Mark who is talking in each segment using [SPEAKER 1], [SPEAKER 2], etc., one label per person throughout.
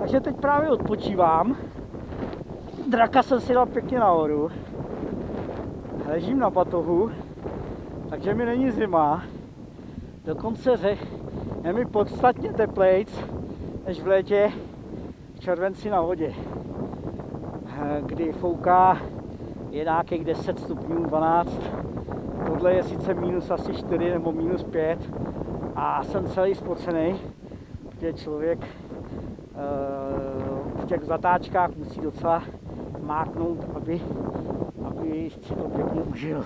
[SPEAKER 1] Takže teď právě odpočívám. Draka jsem si dal pěkně nahoru. Ležím na batohu, takže mi není zima. Dokonce je mi podstatně teplejc než v létě v červenci na vodě, kdy fouká je nějakých 10 stupňů, 12. Tohle je sice minus asi 4 nebo minus 5 a jsem celý spocený, protože člověk v těch zatáčkách musí docela máknout, aby si to pěkně užil.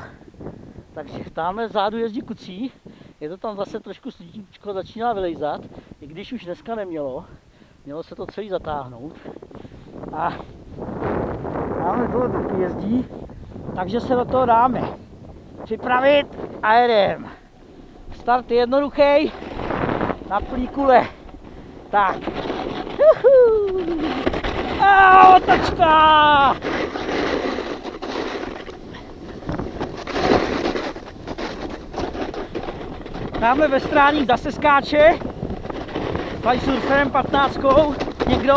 [SPEAKER 1] Takže tamhle vzadu jezdí kucí, je to tam zase trošku sluníčko začíná vylejzat, i když už dneska nemělo, mělo se to celý zatáhnout. A tamhle tohle taky jezdí, takže se do toho dáme. Připravit a jedem. Start je jednoduchý, na plný kule. Tak. A otočka! Tamhle ve stráních zase skáče. Fly surferem 15 někdo.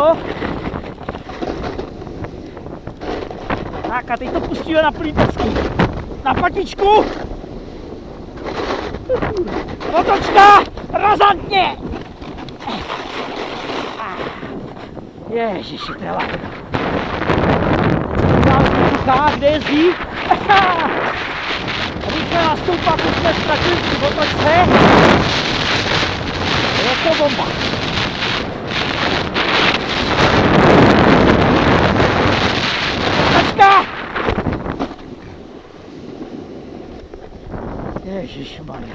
[SPEAKER 1] Tak a teď to pustíme na plný pecky. Na patičku. Otočka! Razantně! Ježiši, to je látka. Kde jezdí? Rychle nastoupat, už jsme ztratili v otočce. Je to bomba. Otočka! Ježišmarja.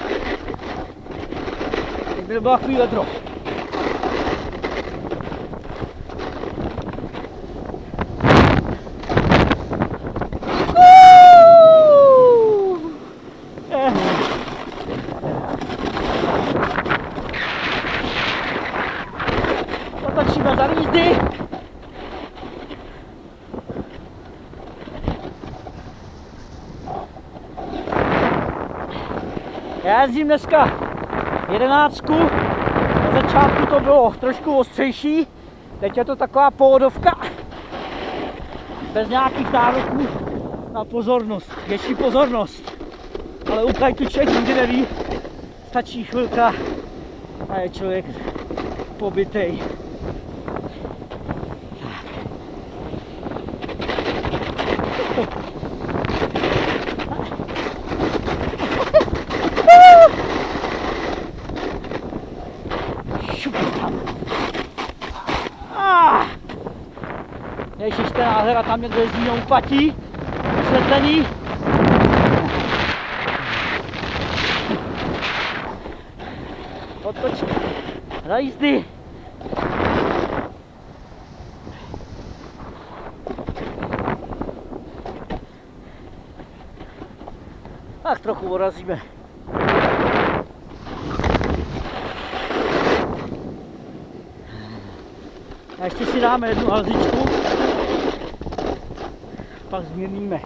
[SPEAKER 1] Teď by bylo takový vedro. Otočíme za lízdy. Já jezdím dneska 11. Na začátku to bylo trošku ostřejší, teď je to taková pohodovka. Bez nějakých nároků na pozornost, větší pozornost. Ale u kajtu člověk nikdy neví, stačí chvilka a je člověk pobitej. Ježiš, ten nádhera tam někde jezdí na úpatí, osvětlený. Otoč za jízdy. Tak trochu urazíme. A ještě si dáme jednu halzičku, pak zmírníme.